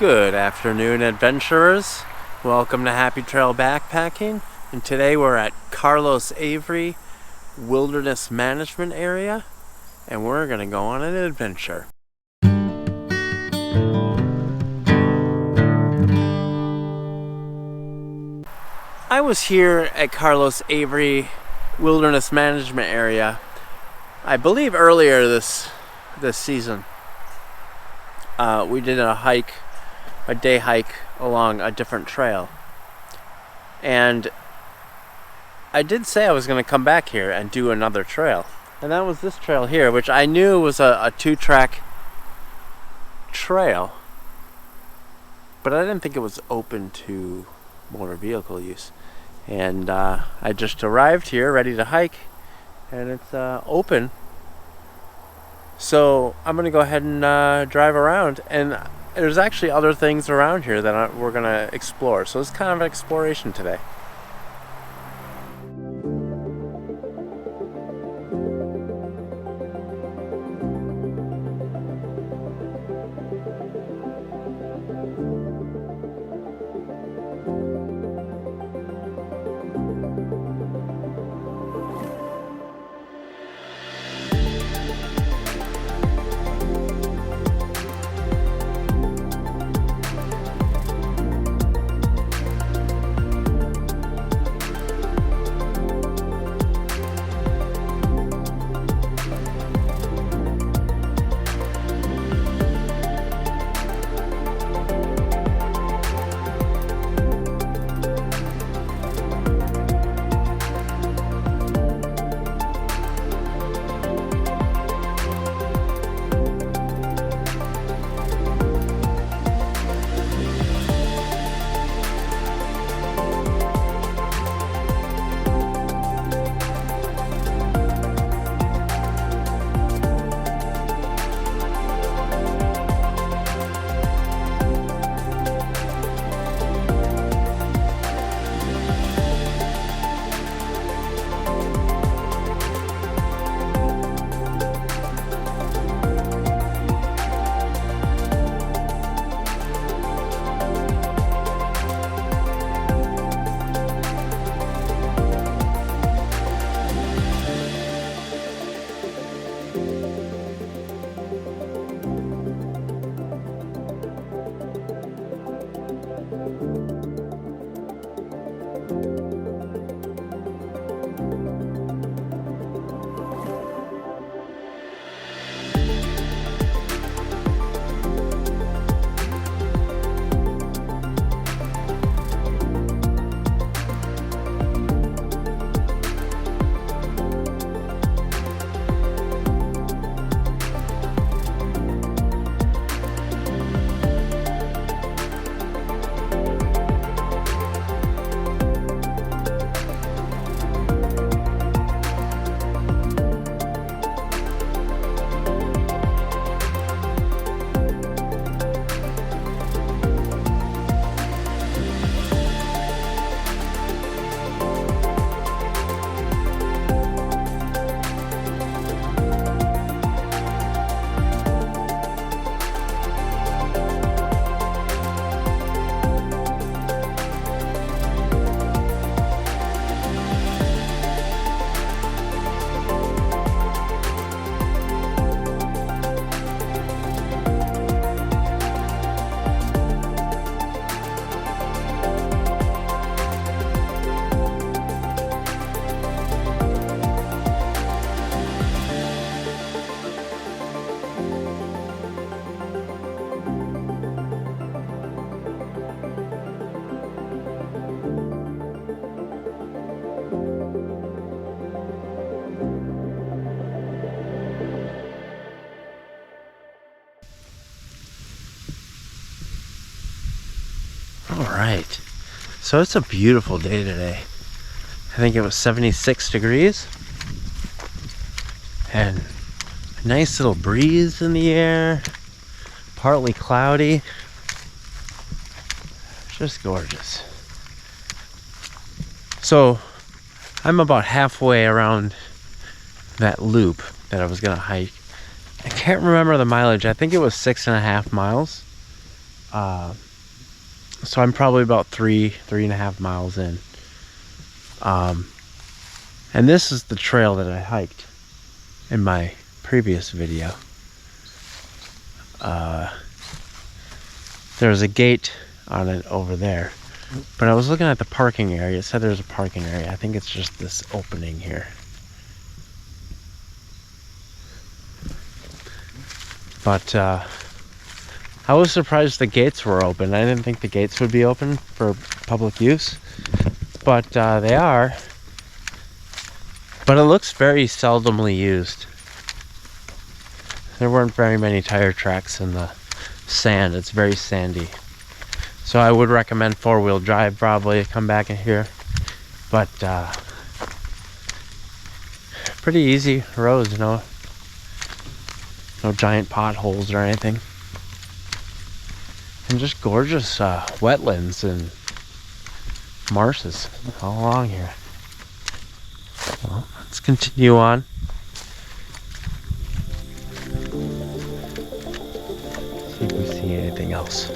Good afternoon, adventurers. Welcome to Happy Trail Backpacking. And today we're at Carlos Avery Wilderness Management Area, and we're going to go on an adventure. I was here at Carlos Avery Wilderness Management Area, I believe earlier this season. We did a day hike along a different trail, and I did say I was going to come back here and do another trail, and that was this trail here, which I knew was a two-track trail, but I didn't think it was open to motor vehicle use. And I just arrived here ready to hike, and it's open, so I'm gonna go ahead and drive around. And there's actually other things around here that we're gonna explore, so it's kind of an exploration today. Alright, so it's a beautiful day today. I think it was 76 degrees and a nice little breeze in the air, partly cloudy, just gorgeous. So I'm about halfway around that loop that I was gonna hike. I can't remember the mileage. I think it was 6.5 miles. So I'm probably about 3.5 miles in. And this is the trail that I hiked in my previous video. There's a gate on it over there, but I was looking at the parking area. It said there's a parking area. I think it's just this opening here. But I was surprised the gates were open. I didn't think the gates would be open for public use, but they are. But it looks very seldomly used. There weren't very many tire tracks in the sand. It's very sandy. So I would recommend four-wheel drive probably, come back in here. But pretty easy roads, no giant potholes or anything. And just gorgeous wetlands and marshes all along here. Well, let's continue on. See if we see anything else.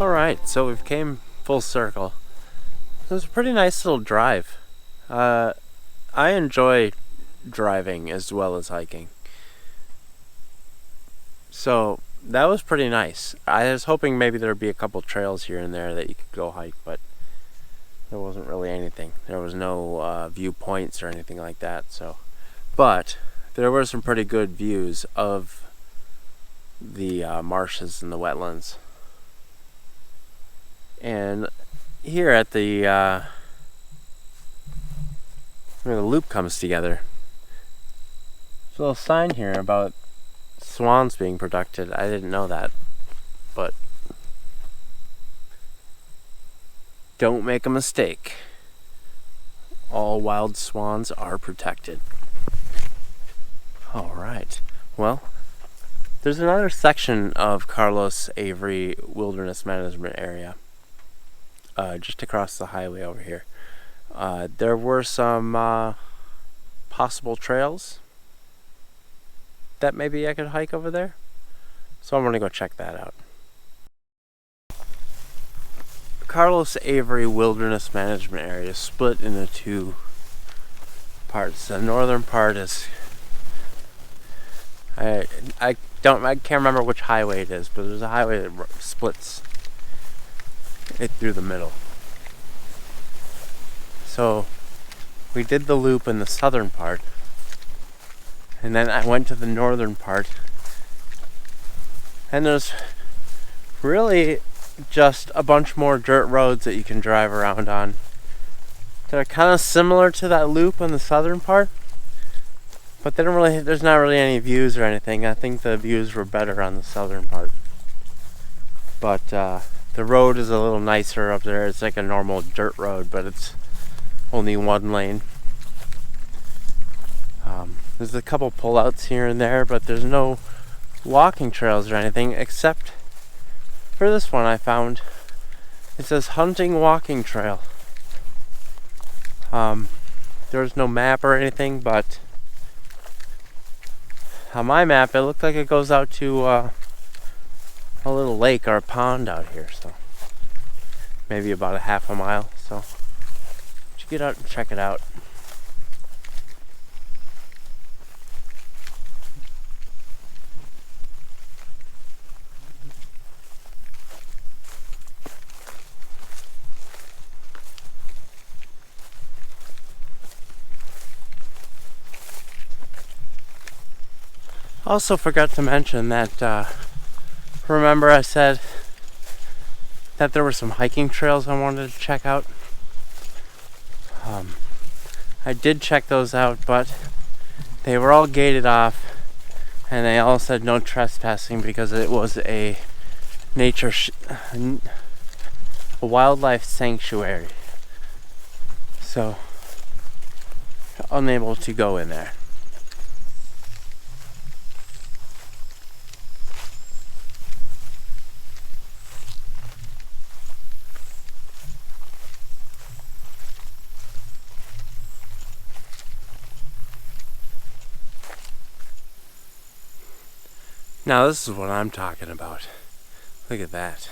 Alright, so we've came full circle. It was a pretty nice little drive. I enjoy driving as well as hiking. So that was pretty nice. I was hoping maybe there'd be a couple trails here and there that you could go hike, but there wasn't really anything. There was no viewpoints or anything like that. But there were some pretty good views of the marshes and the wetlands. And here at the where the loop comes together, there's a little sign here about swans being protected. I didn't know that, but don't make a mistake. All wild swans are protected. Alright, well, there's another section of Carlos Avery Wilderness Management Area. Just across the highway over here. There were some possible trails that maybe I could hike over there. So I'm going to go check that out. Carlos Avery Wilderness Management Area is split into two parts. The northern part is... I can't remember which highway it is, but there's a highway that splits it through the middle. So we did the loop in the southern part, and then I went to the northern part, and there's really just a bunch more dirt roads that you can drive around on. They're kind of similar to that loop in the southern part, but there's not really any views or anything. I think the views were better on the southern part. But the road is a little nicer up there. It's like a normal dirt road, but it's only one lane. There's a couple pullouts here and there, but there's no walking trails or anything, except for this one I found. It says Hunting Walking Trail. There's no map or anything, but on my map it looked like it goes out to a little lake or a pond out here, so maybe about a half a mile. So just get out and check it out. Also forgot to mention that, remember I said that there were some hiking trails I wanted to check out. I did check those out, but they were all gated off, and they all said no trespassing because it was a a wildlife sanctuary. So, unable to go in there. Now this is what I'm talking about. Look at that.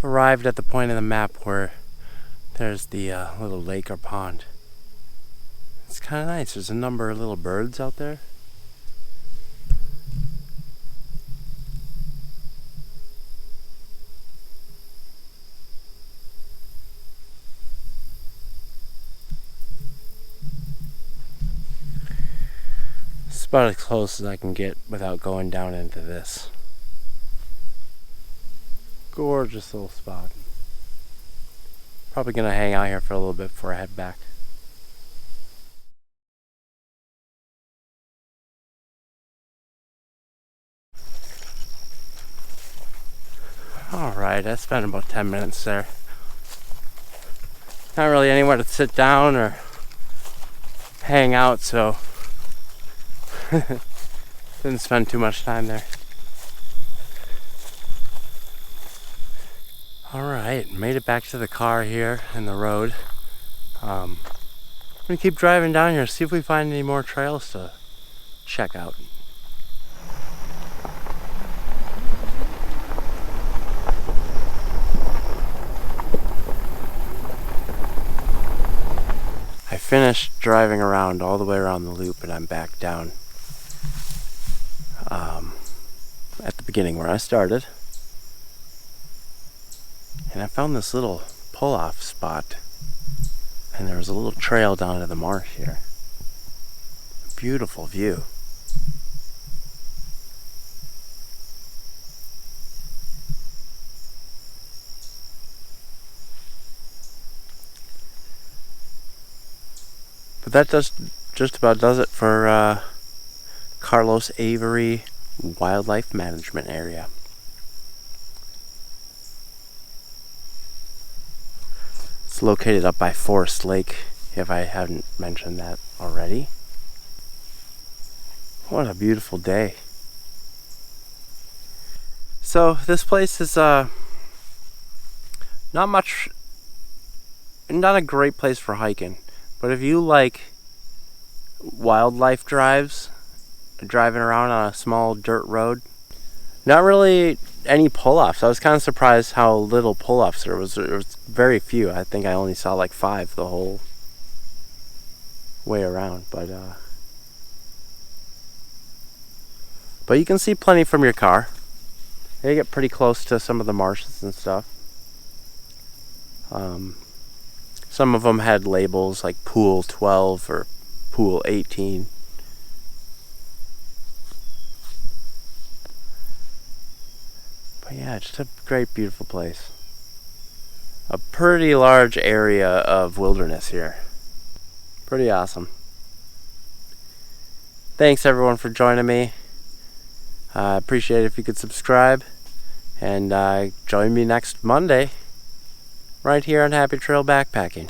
Arrived at the point of the map where there's the little lake or pond. It's kind of nice. There's a number of little birds out there. It's about as close as I can get without going down into this. Gorgeous little spot. Probably gonna hang out here for a little bit before I head back. Alright, I spent about 10 minutes there. Not really anywhere to sit down or hang out, so didn't spend too much time there. Alright, made it back to the car here and the road. I'm gonna keep driving down here, see if we find any more trails to check out. I finished driving around all the way around the loop and I'm back down at the beginning where I started. And I found this little pull-off spot, and there was a little trail down to the marsh here. Beautiful view. But that just about does it for Carlos Avery Wildlife Management Area. It's located up by Forest Lake, if I haven't mentioned that already. What a beautiful day. So this place is not a great place for hiking, but if you like wildlife drives, driving around on a small dirt road, not really any pull-offs. I was kind of surprised how little pull-offs there was. There was very few. I think I only saw like 5 the whole way around, but you can see plenty from your car. They get pretty close to some of the marshes and stuff. Some of them had labels like Pool 12 or Pool 18. But yeah, just a great, beautiful place. A pretty large area of wilderness here. Pretty awesome. Thanks everyone for joining me. I appreciate it if you could subscribe and join me next Monday right here on Happy Trail Backpacking.